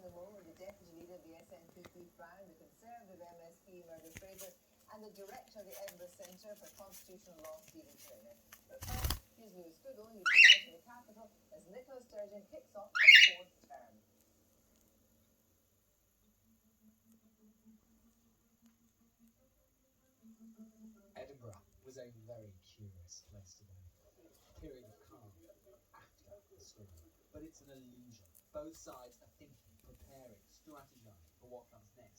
the moment, the deputy leader of the SNPP, Brown, the Conservative MSP, Murdo Fraser, and the director of the Edinburgh Centre for Constitutional Law, Stephen Traynor. But first, here's Lewis Goodall, who's tonight in the capital as Nicola Sturgeon kicks off her fourth term. Edinburgh was a very curious place today. Period of calm after the storm. But it's an illusion. Both sides are thinking, preparing, strategizing for what comes next.